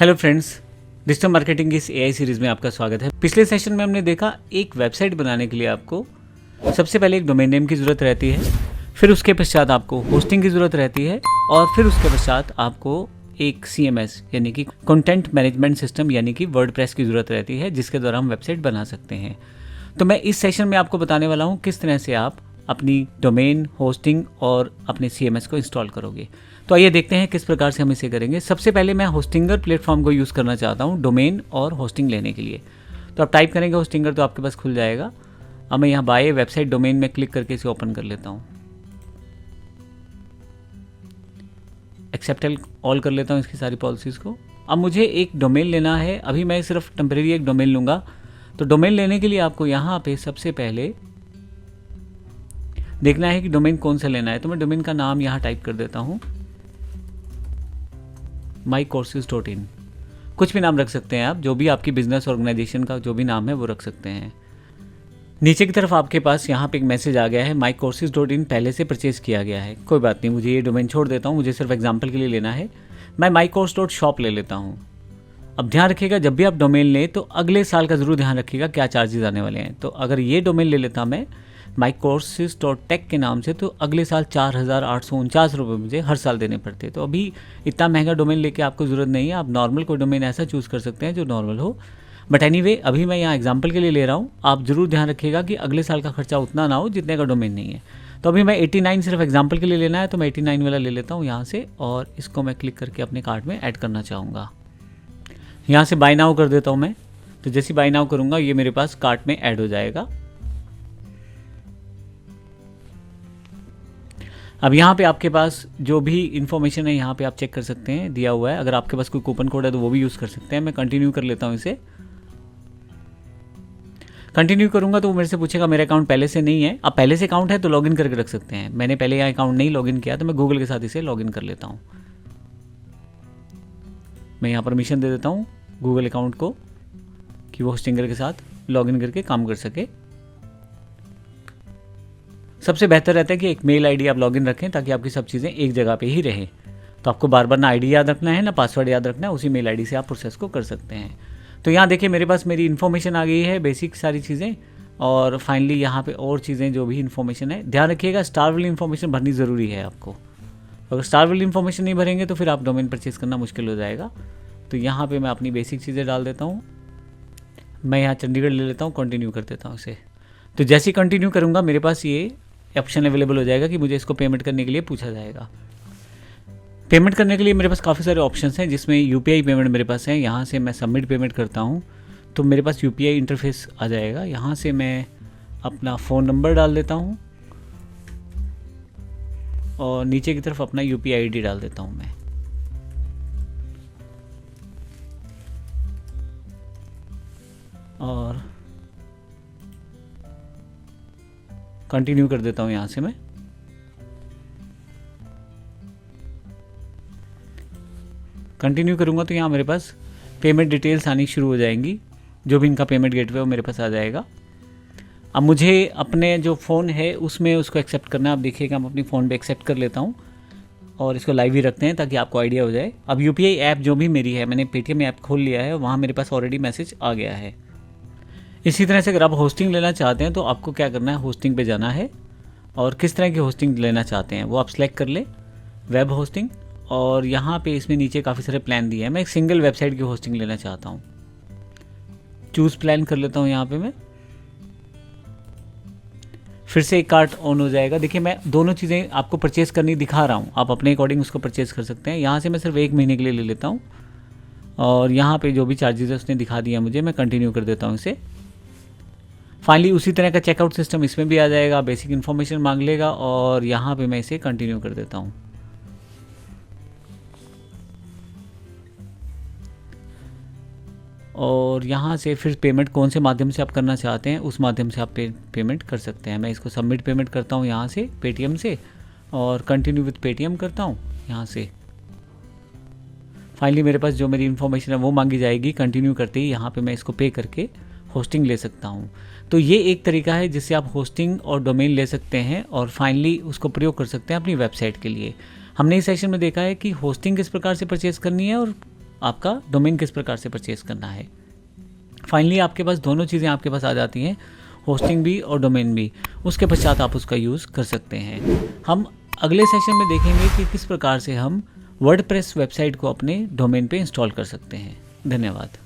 Hello friends, digital marketing की इस AI series में आपका स्वागत है। पिछले सेशन में हमने देखा एक वेबसाइट बनाने के लिए आपको सबसे पहले एक डोमेन नेम की ज़रूरत रहती है, फिर उसके पश्चात आपको होस्टिंग की ज़रूरत रहती है और फिर उसके पश्चात आपको एक CMS यानी कि कंटेंट मैनेजमेंट सिस्टम यानी कि वर्डप्रेस की ज़रूरत रहती है, जिसके द्वारा हम वेबसाइट बना सकते हैं। तो मैं इस सेशन में आपको बताने वाला हूँ किस तरह से आप अपनी डोमेन, होस्टिंग और अपने CMS को इंस्टॉल करोगे। तो आइए देखते हैं किस प्रकार से हम इसे करेंगे। सबसे पहले मैं होस्टिंगर प्लेटफॉर्म को यूज़ करना चाहता हूँ डोमेन और होस्टिंग लेने के लिए। तो आप टाइप करेंगे होस्टिंगर तो आपके पास खुल जाएगा। अब मैं यहाँ बाय वेबसाइट डोमेन में क्लिक करके इसे ओपन कर लेता हूँ, एक्सेप्ट ऑल कर लेता हूँ इसकी सारी पॉलिसीज़ को। अब मुझे एक डोमेन लेना है, अभी मैं सिर्फ टेम्परेरी एक डोमेन लूँगा। तो डोमेन लेने के लिए आपको यहाँ पे सबसे पहले देखना है कि डोमेन कौन सा लेना है। तो मैं डोमेन का नाम यहाँ टाइप कर देता हूँ mycourses.in। कुछ भी नाम रख सकते हैं आप, जो भी आपकी बिजनेस ऑर्गेनाइजेशन का जो भी नाम है वो रख सकते हैं। नीचे की तरफ आपके पास यहाँ पे एक मैसेज आ गया है mycourses.in पहले से परचेज किया गया है। कोई बात नहीं, मुझे ये डोमेन छोड़ देता हूँ, मुझे सिर्फ एग्जांपल के लिए लेना है। मैं mycourse.shop ले लेता हूँ। अब ध्यान रखिएगा, जब भी आप डोमेन लें तो अगले साल का ज़रूर ध्यान रखिएगा क्या चार्जेस आने वाले हैं। तो अगर ये डोमेन ले लेता मैं mycourses.tech के नाम से, तो अगले साल 4,849 रुपये मुझे हर साल देने पड़ते। तो अभी इतना महंगा डोमेन लेके आपको ज़रूरत नहीं है। आप नॉर्मल कोई डोमेन ऐसा चूज़ कर सकते हैं जो नॉर्मल हो। बट एनीवे, अभी मैं यहाँ एग्जांपल के लिए ले रहा हूँ। आप ज़रूर ध्यान रखिएगा कि अगले साल का खर्चा उतना ना हो जितने का डोमेन नहीं है। तो अभी मैं 89 सिर्फ एग्जांपल के लिए लेना है, तो मैं 89 वाला ले लेता हूँ यहाँ से, और इसको मैं क्लिक करके अपने कार्ट में ऐड करना चाहूँगा। यहाँ से बाय नाउ कर देता हूँ मैं। तो जैसे बाय नाउ करूँगा ये मेरे पास कार्ट में ऐड हो जाएगा। अब यहाँ पे आपके पास जो भी इन्फॉर्मेशन है यहाँ पे आप चेक कर सकते हैं, दिया हुआ है। अगर आपके पास कोई कूपन कोड है तो वो भी यूज़ कर सकते हैं। मैं कंटिन्यू कर लेता हूँ इसे। कंटिन्यू करूँगा तो वो मेरे से पूछेगा मेरा अकाउंट पहले से नहीं है। अब पहले से अकाउंट है तो लॉगिन करके रख सकते हैं। मैंने पहले यहाँ अकाउंट नहीं लॉगिन किया, तो मैं गूगल के साथ इसे लॉगिन कर लेता हूँ। मैं यहाँ परमिशन दे देता हूँ गूगल अकाउंट को कि वो होस्टिंगर के साथ लॉगिन करके काम कर सके। सबसे बेहतर रहता है कि एक मेल आईडी आप लॉगिन रखें ताकि आपकी सब चीज़ें एक जगह पे ही रहें। तो आपको बार बार ना आईडी याद रखना है ना पासवर्ड याद रखना है, उसी मेल आईडी से आप प्रोसेस को कर सकते हैं। तो यहाँ देखिए मेरे पास मेरी इन्फॉर्मेशन आ गई है, बेसिक सारी चीज़ें। और फाइनली यहाँ पे और चीज़ें जो भी इन्फॉर्मेशन है, ध्यान रखिएगा स्टार वाली इन्फॉर्मेशन भरनी ज़रूरी है आपको। अगर स्टार वाली इन्फॉर्मेशन नहीं भरेंगे तो फिर आप डोमेन परचेज करना मुश्किल हो जाएगा। तो यहाँ पर मैं अपनी बेसिक चीज़ें डाल देता हूँ। मैं यहाँ चंडीगढ़ ले लेता हूँ, कंटिन्यू कर देता हूँ इसे। तो जैसे ही कंटिन्यू करूँगा मेरे पास ये ऑप्शन अवेलेबल हो जाएगा कि मुझे इसको पेमेंट करने के लिए पूछा जाएगा। पेमेंट करने के लिए मेरे पास काफ़ी सारे ऑप्शंस हैं, जिसमें UPI पेमेंट मेरे पास है। यहाँ से मैं सबमिट पेमेंट करता हूँ तो मेरे पास UPI इंटरफेस आ जाएगा। यहाँ से मैं अपना फ़ोन नंबर डाल देता हूँ और नीचे की तरफ अपना UPI ID डाल देता हूँ मैं। और कंटिन्यू कर देता हूँ यहाँ से मैं। कंटिन्यू करूँगा तो यहाँ मेरे पास पेमेंट डिटेल्स आनी शुरू हो जाएंगी। जो भी इनका पेमेंट गेटवे वो मेरे पास आ जाएगा। अब मुझे अपने जो फ़ोन है उसमें उसको एक्सेप्ट करना है। आप देखिएगा मैं अपनी फ़ोन पे एक्सेप्ट कर लेता हूँ और इसको लाइव ही रखते हैं ताकि आपको आइडिया हो जाए। अब UPI ऐप जो भी मेरी है, मैंने पेटीएम ऐप खोल लिया है, वहाँ मेरे पास ऑलरेडी मैसेज आ गया है। इसी तरह से अगर आप होस्टिंग लेना चाहते हैं तो आपको क्या करना है, होस्टिंग पे जाना है और किस तरह की होस्टिंग लेना चाहते हैं वो आप सिलेक्ट कर ले, वेब होस्टिंग। और यहाँ पे इसमें नीचे काफ़ी सारे प्लान दिए हैं। मैं एक सिंगल वेबसाइट की होस्टिंग लेना चाहता हूँ। चूज़ प्लान कर लेता हूँ यहाँ पे मैं। फिर से एक कार्ट ऑन हो जाएगा। देखिए मैं दोनों चीज़ें आपको परचेज़ करनी दिखा रहा हूँ, आप अपने अकॉर्डिंग उसको परचेज़ कर सकते हैं। यहाँ से मैं सिर्फ 1 महीने के लिए ले लेता हूँ और यहाँ पे जो भी चार्जेस है उसने दिखा दिया मुझे। मैं कंटिन्यू कर देता हूँ इसे। फाइनली उसी तरह का चेकआउट सिस्टम इसमें भी आ जाएगा, बेसिक इन्फॉर्मेशन मांग लेगा और यहाँ पे मैं इसे कंटिन्यू कर देता हूँ। और यहाँ से फिर पेमेंट कौन से माध्यम से आप करना चाहते हैं उस माध्यम से आप पेमेंट कर सकते हैं। मैं इसको सबमिट पेमेंट करता हूँ यहाँ से पेटीएम से और कंटिन्यू विथ पेटीएम करता हूँ यहाँ से। फाइनली मेरे पास जो मेरी इन्फॉर्मेशन है वो मांगी जाएगी। कंटिन्यू करते ही यहाँ पे मैं इसको पे करके होस्टिंग ले सकता हूँ। तो ये एक तरीका है जिससे आप होस्टिंग और डोमेन ले सकते हैं और फाइनली उसको प्रयोग कर सकते हैं अपनी वेबसाइट के लिए। हमने इस सेशन में देखा है कि होस्टिंग किस प्रकार से परचेज करनी है और आपका डोमेन किस प्रकार से परचेज करना है। फाइनली आपके पास दोनों चीज़ें आपके पास आ जाती हैं, होस्टिंग भी और डोमेन भी। उसके पश्चात आप उसका यूज़ कर सकते हैं। हम अगले सेशन में देखेंगे कि किस प्रकार से हम वर्डप्रेस वेबसाइट को अपने डोमेन पे इंस्टॉल कर सकते हैं। धन्यवाद।